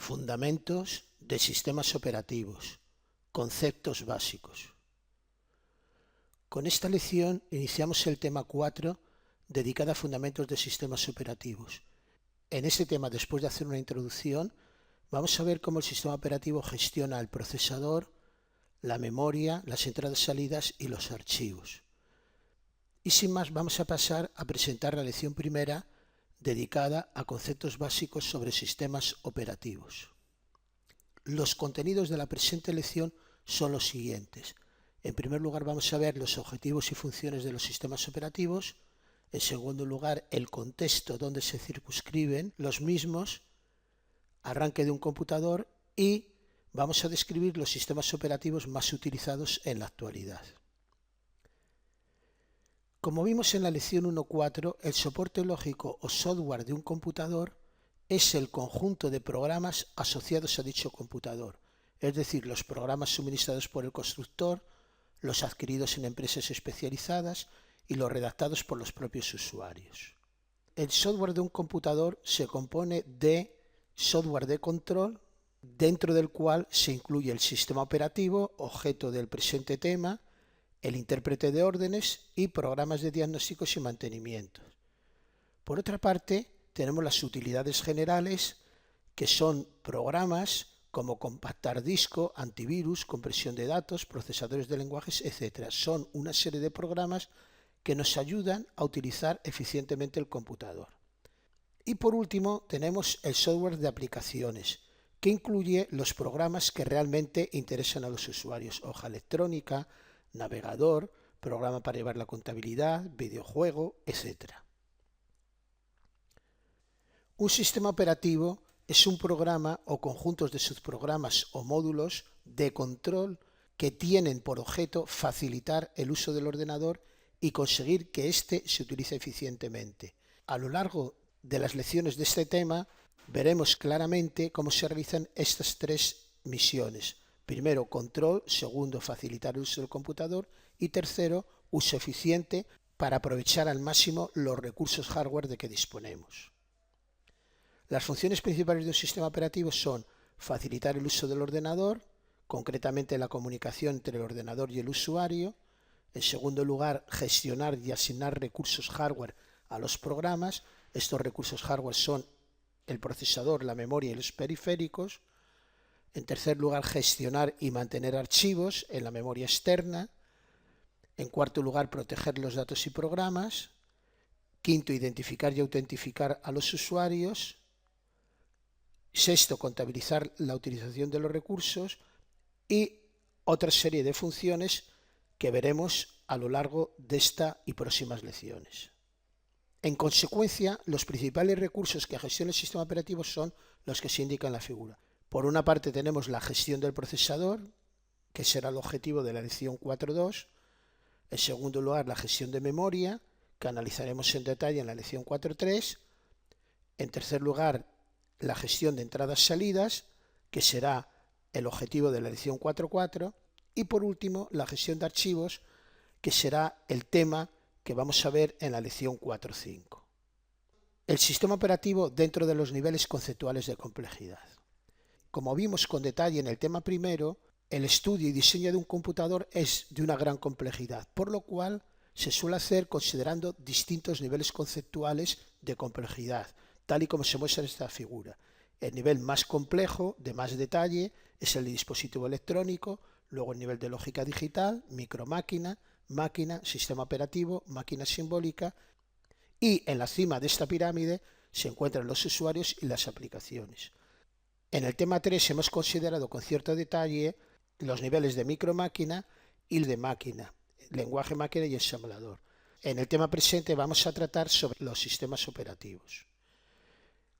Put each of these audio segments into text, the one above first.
Fundamentos de sistemas operativos. Conceptos básicos. Con esta lección iniciamos el tema 4 dedicado a fundamentos de sistemas operativos. En este tema, después de hacer una introducción, vamos a ver cómo el sistema operativo gestiona el procesador, la memoria, las entradas y salidas y los archivos. Y sin más, vamos a pasar a presentar la lección primera dedicada a conceptos básicos sobre sistemas operativos. Los contenidos de la presente lección son los siguientes. En primer lugar, vamos a ver los objetivos y funciones de los sistemas operativos. En segundo lugar, el contexto donde se circunscriben los mismos, arranque de un computador, y vamos a describir los sistemas operativos más utilizados en la actualidad. Como vimos en la lección 1.4, el soporte lógico o software de un computador es el conjunto de programas asociados a dicho computador, es decir, los programas suministrados por el constructor, los adquiridos en empresas especializadas y los redactados por los propios usuarios. El software de un computador se compone de software de control, dentro del cual se incluye el sistema operativo, objeto del presente tema, el intérprete de órdenes y programas de diagnósticos y mantenimiento. Por otra parte, tenemos las utilidades generales, que son programas como compactar disco, antivirus, compresión de datos, procesadores de lenguajes, etc. Son una serie de programas que nos ayudan a utilizar eficientemente el computador. Y por último, tenemos el software de aplicaciones, que incluye los programas que realmente interesan a los usuarios: hoja electrónica, navegador, programa para llevar la contabilidad, videojuego, etc. Un sistema operativo es un programa o conjuntos de subprogramas o módulos de control que tienen por objeto facilitar el uso del ordenador y conseguir que éste se utilice eficientemente. A lo largo de las lecciones de este tema veremos claramente cómo se realizan estas tres misiones. Primero, control; segundo, facilitar el uso del computador; y tercero, uso eficiente para aprovechar al máximo los recursos hardware de que disponemos. Las funciones principales de un sistema operativo son facilitar el uso del ordenador, concretamente la comunicación entre el ordenador y el usuario. En segundo lugar, gestionar y asignar recursos hardware a los programas. Estos recursos hardware son el procesador, la memoria y los periféricos. En tercer lugar, gestionar y mantener archivos en la memoria externa. En cuarto lugar, proteger los datos y programas. Quinto, identificar y autentificar a los usuarios. Sexto, contabilizar la utilización de los recursos, y otra serie de funciones que veremos a lo largo de esta y próximas lecciones. En consecuencia, los principales recursos que gestiona el sistema operativo son los que se indican en la figura. Por una parte tenemos la gestión del procesador, que será el objetivo de la lección 4.2. En segundo lugar, la gestión de memoria, que analizaremos en detalle en la lección 4.3. En tercer lugar, la gestión de entradas y salidas, que será el objetivo de la lección 4.4. Y por último, la gestión de archivos, que será el tema que vamos a ver en la lección 4.5. El sistema operativo dentro de los niveles conceptuales de complejidad. Como vimos con detalle en el tema primero, el estudio y diseño de un computador es de una gran complejidad, por lo cual se suele hacer considerando distintos niveles conceptuales de complejidad, tal y como se muestra en esta figura. El nivel más complejo, de más detalle, es el de dispositivo electrónico, luego el nivel de lógica digital, micromáquina, máquina, sistema operativo, máquina simbólica, y en la cima de esta pirámide se encuentran los usuarios y las aplicaciones. En el tema 3 hemos considerado con cierto detalle los niveles de micromáquina y de máquina, lenguaje máquina y ensamblador. En el tema presente vamos a tratar sobre los sistemas operativos.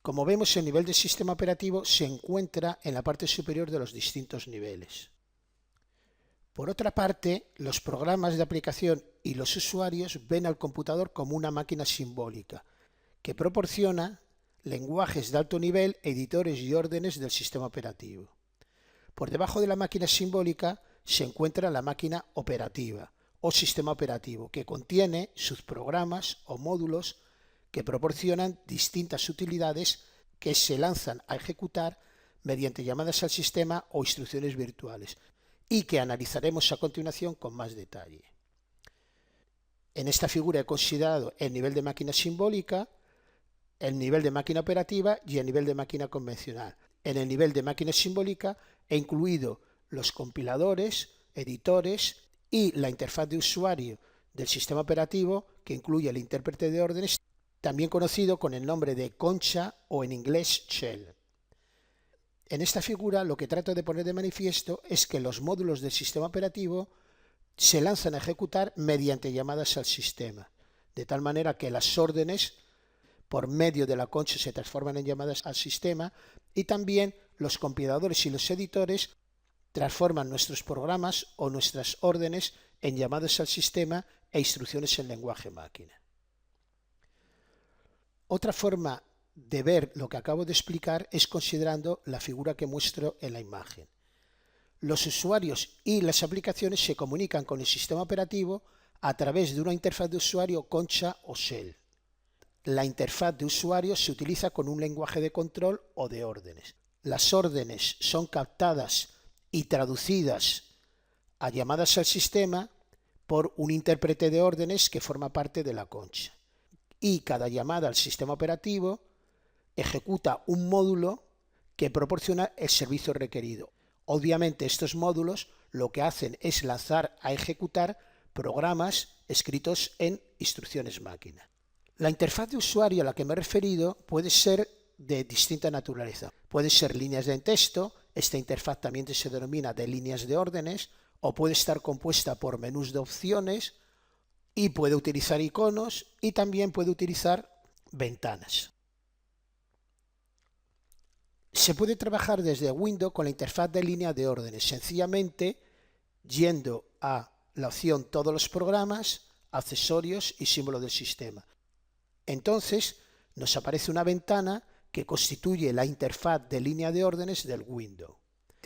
Como vemos, el nivel de sistema operativo se encuentra en la parte superior de los distintos niveles. Por otra parte, los programas de aplicación y los usuarios ven al computador como una máquina simbólica que proporciona lenguajes de alto nivel, editores y órdenes del sistema operativo. Por debajo de la máquina simbólica se encuentra la máquina operativa o sistema operativo, que contiene subprogramas o módulos que proporcionan distintas utilidades que se lanzan a ejecutar mediante llamadas al sistema o instrucciones virtuales, y que analizaremos a continuación con más detalle. En esta figura he considerado el nivel de máquina simbólica, el nivel de máquina operativa y el nivel de máquina convencional. En el nivel de máquina simbólica he incluido los compiladores, editores y la interfaz de usuario del sistema operativo, que incluye el intérprete de órdenes, también conocido con el nombre de concha o en inglés shell. En esta figura lo que trato de poner de manifiesto es que los módulos del sistema operativo se lanzan a ejecutar mediante llamadas al sistema, de tal manera que las órdenes por medio de la concha se transforman en llamadas al sistema, y también los compiladores y los editores transforman nuestros programas o nuestras órdenes en llamadas al sistema e instrucciones en lenguaje máquina. Otra forma de ver lo que acabo de explicar es considerando la figura que muestro en la imagen. Los usuarios y las aplicaciones se comunican con el sistema operativo a través de una interfaz de usuario concha o shell. La interfaz de usuario se utiliza con un lenguaje de control o de órdenes. Las órdenes son captadas y traducidas a llamadas al sistema por un intérprete de órdenes que forma parte de la concha. Y cada llamada al sistema operativo ejecuta un módulo que proporciona el servicio requerido. Obviamente estos módulos lo que hacen es lanzar a ejecutar programas escritos en instrucciones máquina. La interfaz de usuario a la que me he referido puede ser de distinta naturaleza. Pueden ser líneas de texto, esta interfaz también se denomina de líneas de órdenes, o puede estar compuesta por menús de opciones, y puede utilizar iconos y también puede utilizar ventanas. Se puede trabajar desde Windows con la interfaz de línea de órdenes, sencillamente yendo a la opción Todos los programas, accesorios y símbolo del sistema. Entonces nos aparece una ventana que constituye la interfaz de línea de órdenes del Windows.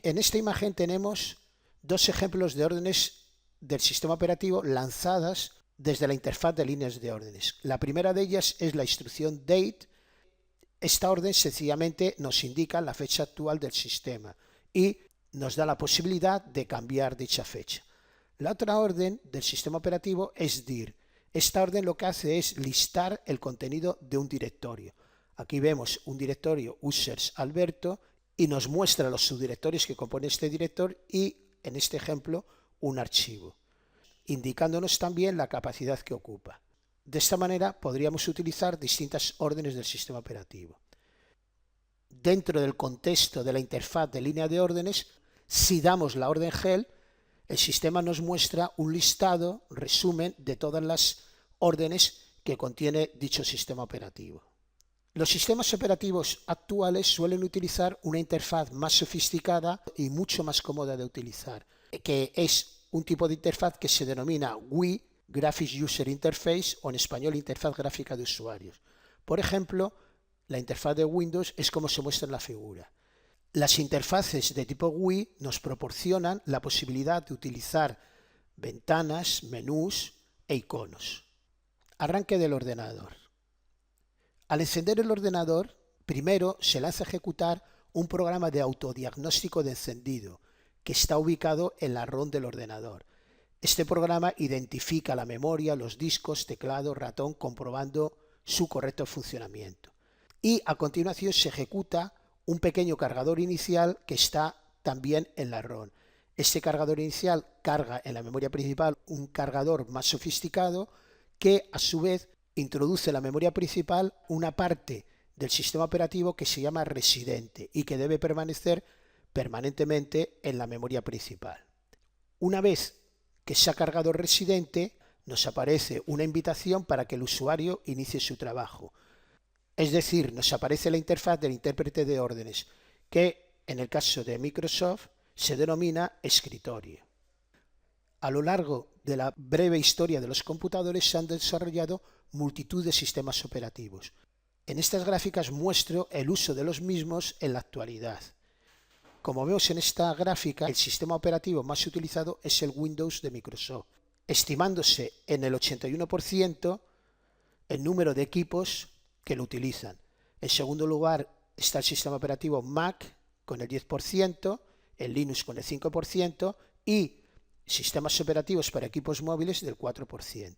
En esta imagen tenemos dos ejemplos de órdenes del sistema operativo lanzadas desde la interfaz de líneas de órdenes. La primera de ellas es la instrucción date. Esta orden sencillamente nos indica la fecha actual del sistema y nos da la posibilidad de cambiar dicha fecha. La otra orden del sistema operativo es dir. Esta orden lo que hace es listar el contenido de un directorio. Aquí vemos un directorio users Alberto y nos muestra los subdirectorios que componen este directorio y, en este ejemplo, un archivo, indicándonos también la capacidad que ocupa. De esta manera podríamos utilizar distintas órdenes del sistema operativo. Dentro del contexto de la interfaz de línea de órdenes, si damos la orden help, el sistema nos muestra un listado, resumen de todas las órdenes que contiene dicho sistema operativo. Los sistemas operativos actuales suelen utilizar una interfaz más sofisticada y mucho más cómoda de utilizar, que es un tipo de interfaz que se denomina GUI, Graphics User Interface, o en español interfaz gráfica de usuarios. Por ejemplo, la interfaz de Windows es como se muestra en la figura. Las interfaces de tipo GUI nos proporcionan la posibilidad de utilizar ventanas, menús e iconos. Arranque del ordenador. Al encender el ordenador, primero se lanza a ejecutar un programa de autodiagnóstico de encendido que está ubicado en la ROM del ordenador. Este programa identifica la memoria, los discos, teclado, ratón, comprobando su correcto funcionamiento. Y a continuación se ejecuta un pequeño cargador inicial que está también en la ROM. Este cargador inicial carga en la memoria principal un cargador más sofisticado que a su vez introduce en la memoria principal una parte del sistema operativo que se llama residente y que debe permanecer permanentemente en la memoria principal. Una vez que se ha cargado residente, nos aparece una invitación para que el usuario inicie su trabajo. Es decir, nos aparece la interfaz del intérprete de órdenes, que en el caso de Microsoft se denomina escritorio. A lo largo de la breve historia de los computadores se han desarrollado multitud de sistemas operativos. En estas gráficas muestro el uso de los mismos en la actualidad. Como vemos en esta gráfica, el sistema operativo más utilizado es el Windows de Microsoft, estimándose en el 81% el número de equipos que lo utilizan. En segundo lugar está el sistema operativo Mac con el 10%, el Linux con el 5% y sistemas operativos para equipos móviles del 4%.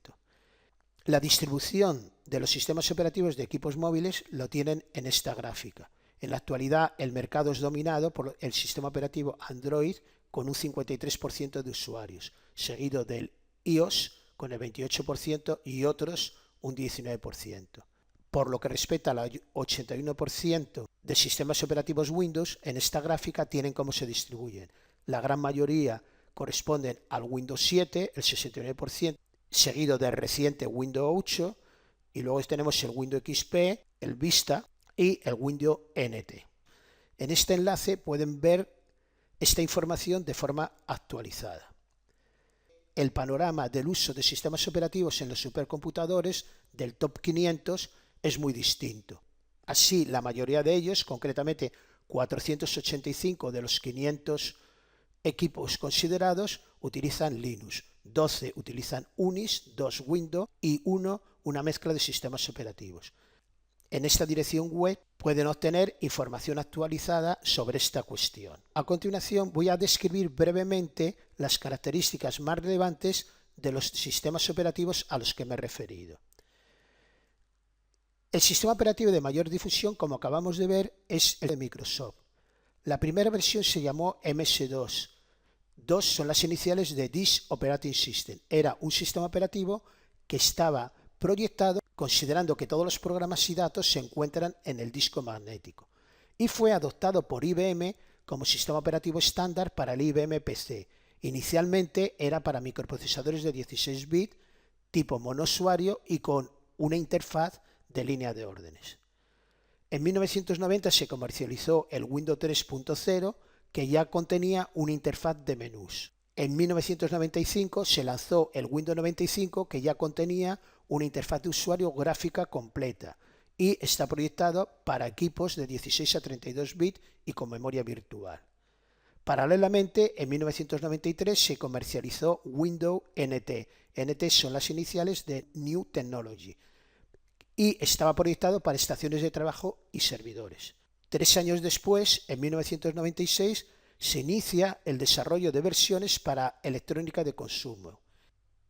La distribución de los sistemas operativos de equipos móviles lo tienen en esta gráfica. En la actualidad el mercado es dominado por el sistema operativo Android con un 53% de usuarios, seguido del iOS con el 28% y otros un 19%. Por lo que respecta al 81% de sistemas operativos Windows, en esta gráfica tienen cómo se distribuyen. La gran mayoría corresponden al Windows 7, el 69%, seguido del reciente Windows 8, y luego tenemos el Windows XP, el Vista y el Windows NT. En este enlace pueden ver esta información de forma actualizada. El panorama del uso de sistemas operativos en los supercomputadores del top 500 es muy distinto. Así, la mayoría de ellos, concretamente 485 de los 500 equipos considerados, utilizan Linux, 12 utilizan Unix, 2 Windows y 1 una mezcla de sistemas operativos. En esta dirección web pueden obtener información actualizada sobre esta cuestión. A continuación voy a describir brevemente las características más relevantes de los sistemas operativos a los que me he referido. El sistema operativo de mayor difusión, como acabamos de ver, es el de Microsoft. La primera versión se llamó MS2. 2 son las iniciales de Disk Operating System. Era un sistema operativo que estaba proyectado considerando que todos los programas y datos se encuentran en el disco magnético, y fue adoptado por IBM como sistema operativo estándar para el IBM PC. Inicialmente era para microprocesadores de 16 bits tipo monousuario y con una interfaz de línea de órdenes. En 1990 se comercializó el Windows 3.0, que ya contenía una interfaz de menús. En 1995 se lanzó el Windows 95, que ya contenía una interfaz de usuario gráfica completa y está proyectado para equipos de 16 a 32 bits y con memoria virtual. Paralelamente, en 1993 se comercializó Windows NT. NT son las iniciales de New Technology y estaba proyectado para estaciones de trabajo y servidores. 3 años después, en 1996, se inicia el desarrollo de versiones para electrónica de consumo,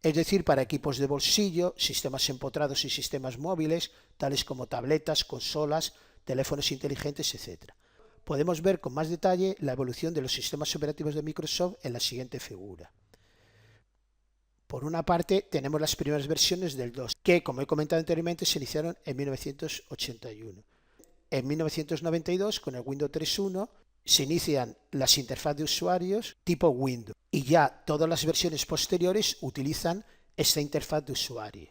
es decir, para equipos de bolsillo, sistemas empotrados y sistemas móviles, tales como tabletas, consolas, teléfonos inteligentes, etc. Podemos ver con más detalle la evolución de los sistemas operativos de Microsoft en la siguiente figura. Por una parte, tenemos las primeras versiones del DOS, que, como he comentado anteriormente, se iniciaron en 1981. En 1992, con el Windows 3.1, se inician las interfaces de usuarios tipo Windows y ya todas las versiones posteriores utilizan esta interfaz de usuario.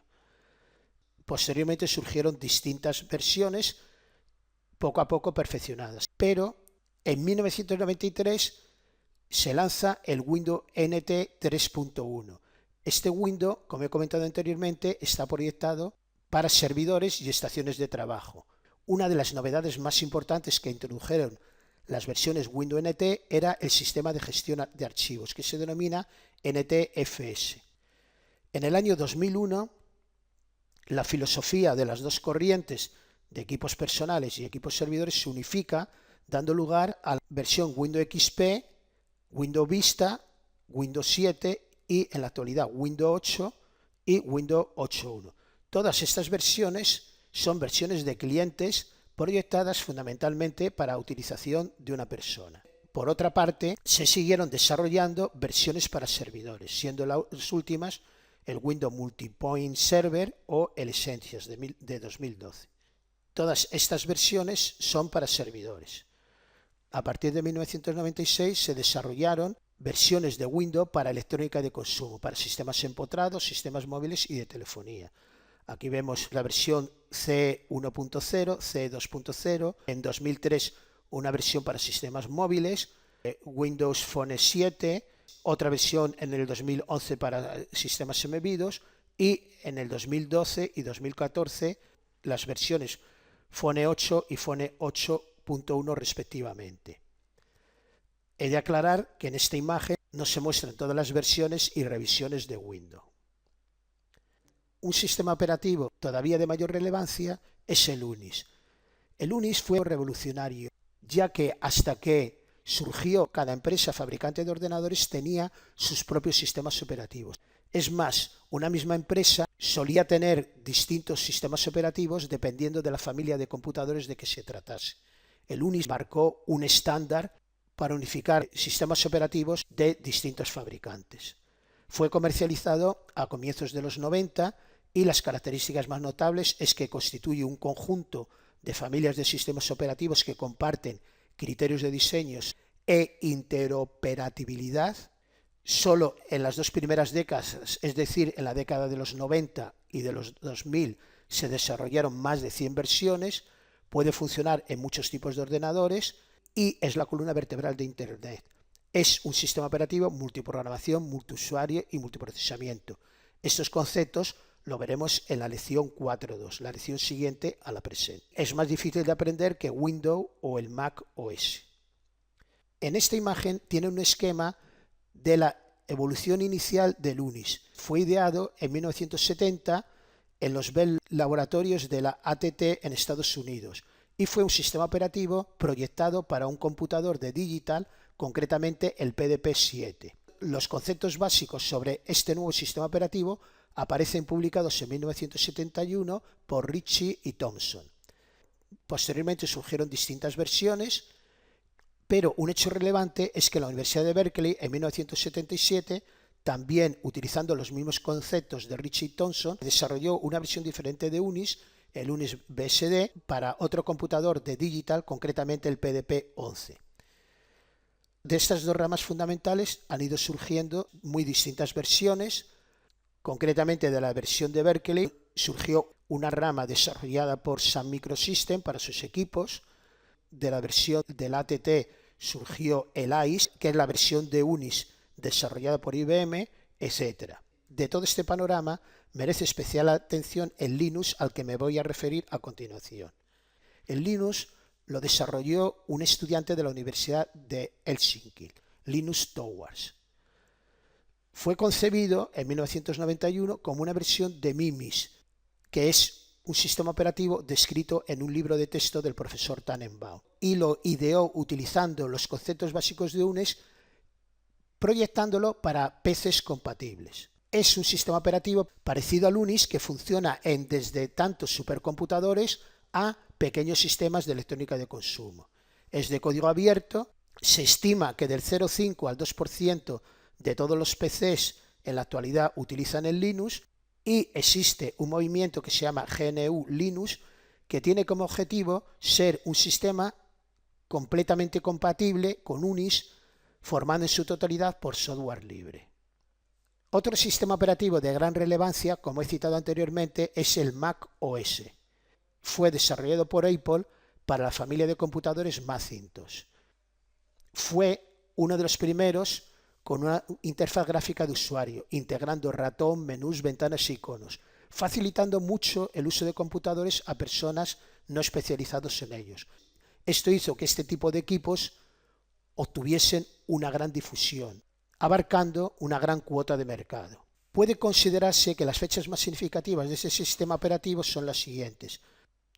Posteriormente surgieron distintas versiones poco a poco perfeccionadas, pero en 1993 se lanza el Windows NT 3.1. Este Windows, como he comentado anteriormente, está proyectado para servidores y estaciones de trabajo. Una de las novedades más importantes que introdujeron las versiones Windows NT era el sistema de gestión de archivos, que se denomina NTFS. En el año 2001, la filosofía de las dos corrientes de equipos personales y equipos servidores se unifica, dando lugar a la versión Windows XP, Windows Vista, Windows 7 y en la actualidad Windows 8 y Windows 8.1. Todas estas versiones son versiones de clientes proyectadas fundamentalmente para utilización de una persona. Por otra parte, se siguieron desarrollando versiones para servidores, siendo las últimas el Windows Multipoint Server o el Essentials de 2012. Todas estas versiones son para servidores. A partir de 1996 se desarrollaron versiones de Windows para electrónica de consumo, para sistemas empotrados, sistemas móviles y de telefonía. Aquí vemos la versión C1.0, C2.0, en 2003 una versión para sistemas móviles, Windows Phone 7, otra versión en el 2011 para sistemas embebidos y en el 2012 y 2014 las versiones Phone 8 y Phone 8.1 respectivamente. He de aclarar que en esta imagen no se muestran todas las versiones y revisiones de Windows. Un sistema operativo todavía de mayor relevancia es el Unix. El Unix fue revolucionario, ya que hasta que surgió cada empresa fabricante de ordenadores tenía sus propios sistemas operativos. Es más, una misma empresa solía tener distintos sistemas operativos dependiendo de la familia de computadores de que se tratase. El UNIX marcó un estándar para unificar sistemas operativos de distintos fabricantes. Fue comercializado a comienzos de los 90 y las características más notables es que constituye un conjunto de familias de sistemas operativos que comparten criterios de diseños e interoperabilidad. Solo en las dos primeras décadas, es decir, en la década de los 90 y de los 2000, se desarrollaron más de 100 versiones, puede funcionar en muchos tipos de ordenadores y es la columna vertebral de Internet. Es un sistema operativo multiprogramación, multiusuario y multiprocesamiento. Estos conceptos lo veremos en la lección 4.2, la lección siguiente a la presente. Es más difícil de aprender que Windows o el Mac OS. En esta imagen tiene un esquema de la evolución inicial del UNIX. Fue ideado en 1970 en los Bell Laboratorios de la AT&T en Estados Unidos y fue un sistema operativo proyectado para un computador de Digital, concretamente el PDP-7. Los conceptos básicos sobre este nuevo sistema operativo aparecen publicados en 1971 por Ritchie y Thompson. Posteriormente surgieron distintas versiones, pero un hecho relevante es que la Universidad de Berkeley en 1977, también utilizando los mismos conceptos de Ritchie y Thompson, desarrolló una versión diferente de UNIX, el UNIX BSD, para otro computador de Digital, concretamente el PDP-11. De estas dos ramas fundamentales han ido surgiendo muy distintas versiones. Concretamente de la versión de Berkeley surgió una rama desarrollada por Sun Microsystems para sus equipos. De la versión del AT&T surgió el AIS, que es la versión de UNIX desarrollada por IBM, etc. De todo este panorama merece especial atención el Linux, al que me voy a referir a continuación. El Linux lo desarrolló un estudiante de la Universidad de Helsinki, Linus Torvalds. Fue concebido en 1991 como una versión de MIMIS, que es un sistema operativo descrito en un libro de texto del profesor Tannenbaum, y lo ideó utilizando los conceptos básicos de UNIX, proyectándolo para PCs compatibles. Es un sistema operativo parecido al UNIX que funciona en desde tantos supercomputadores a pequeños sistemas de electrónica de consumo. Es de código abierto, se estima que del 0,5 al 2% de todos los PCs en la actualidad utilizan el Linux y existe un movimiento que se llama GNU Linux que tiene como objetivo ser un sistema completamente compatible con UNIX, formado en su totalidad por software libre. Otro sistema operativo de gran relevancia, como he citado anteriormente, es el Mac OS. Fue desarrollado por Apple para la familia de computadores Macintosh. Fue uno de los primeros con una interfaz gráfica de usuario, integrando ratón, menús, ventanas y iconos, facilitando mucho el uso de computadores a personas no especializadas en ellos. Esto hizo que este tipo de equipos obtuviesen una gran difusión, abarcando una gran cuota de mercado. Puede considerarse que las fechas más significativas de este sistema operativo son las siguientes.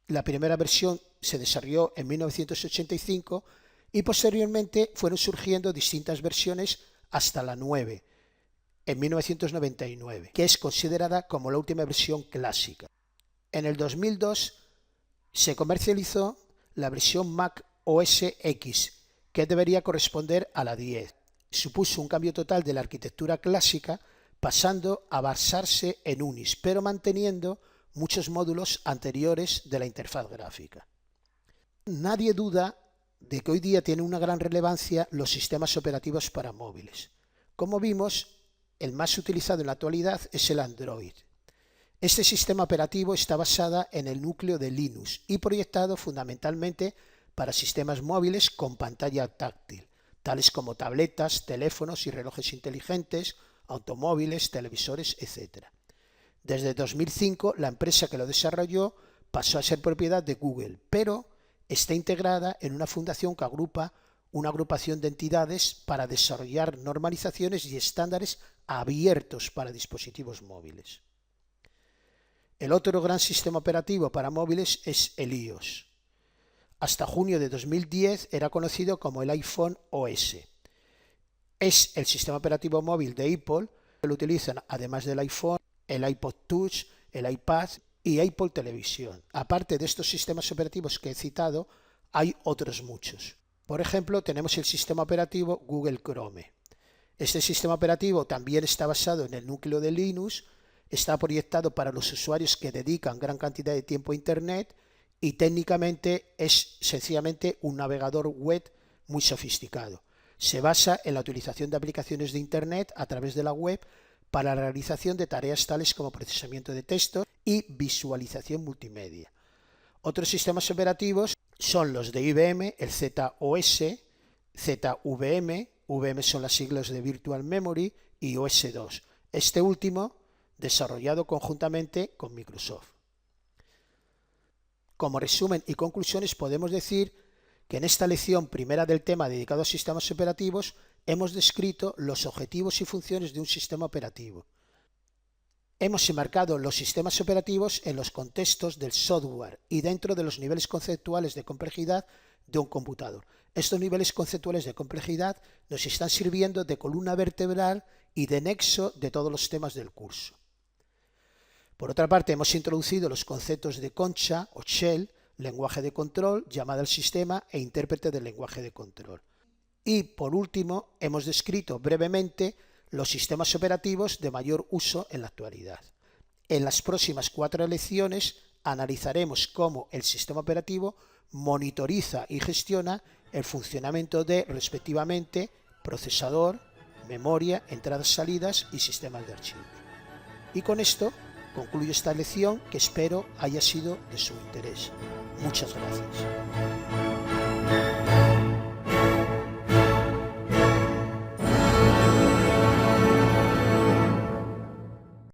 La primera versión se desarrolló en 1985 y posteriormente fueron surgiendo distintas versiones hasta la 9, en 1999, que es considerada como la última versión clásica. En el 2002 se comercializó la versión Mac OS X, que debería corresponder a la 10. Supuso un cambio total de la arquitectura clásica, pasando a basarse en UNIX, pero manteniendo muchos módulos anteriores de la interfaz gráfica. Nadie duda de que hoy día tienen una gran relevancia los sistemas operativos para móviles. Como vimos, el más utilizado en la actualidad es el Android. Este sistema operativo está basado en el núcleo de Linux y proyectado fundamentalmente para sistemas móviles con pantalla táctil, tales como tabletas, teléfonos y relojes inteligentes, automóviles, televisores, etc. Desde 2005, la empresa que lo desarrolló pasó a ser propiedad de Google, pero está integrada en una fundación que agrupa una agrupación de entidades para desarrollar normalizaciones y estándares abiertos para dispositivos móviles. El otro gran sistema operativo para móviles es el iOS. Hasta junio de 2010 era conocido como el iPhone OS. Es el sistema operativo móvil de Apple que lo utilizan además del iPhone, el iPod Touch, el iPad y Apple Televisión. Aparte de estos sistemas operativos que he citado, hay otros muchos. Por ejemplo, tenemos el sistema operativo Google Chrome. Este sistema operativo también está basado en el núcleo de Linux, está proyectado para los usuarios que dedican gran cantidad de tiempo a Internet y técnicamente es sencillamente un navegador web muy sofisticado. Se basa en la utilización de aplicaciones de Internet a través de la web para la realización de tareas tales como procesamiento de texto y visualización multimedia. Otros sistemas operativos son los de IBM, el ZOS, ZVM, VM son las siglas de Virtual Memory y OS2, este último desarrollado conjuntamente con Microsoft. Como resumen y conclusiones podemos decir que en esta lección primera del tema dedicado a sistemas operativos hemos descrito los objetivos y funciones de un sistema operativo. Hemos enmarcado los sistemas operativos en los contextos del software y dentro de los niveles conceptuales de complejidad de un computador. Estos niveles conceptuales de complejidad nos están sirviendo de columna vertebral y de nexo de todos los temas del curso. Por otra parte, hemos introducido los conceptos de concha o shell, lenguaje de control, llamada al sistema e intérprete del lenguaje de control. Y, por último, hemos descrito brevemente los sistemas operativos de mayor uso en la actualidad. En las próximas 4 lecciones analizaremos cómo el sistema operativo monitoriza y gestiona el funcionamiento de, respectivamente, procesador, memoria, entradas, salidas y sistemas de archivos. Y con esto concluyo esta lección que espero haya sido de su interés. Muchas gracias.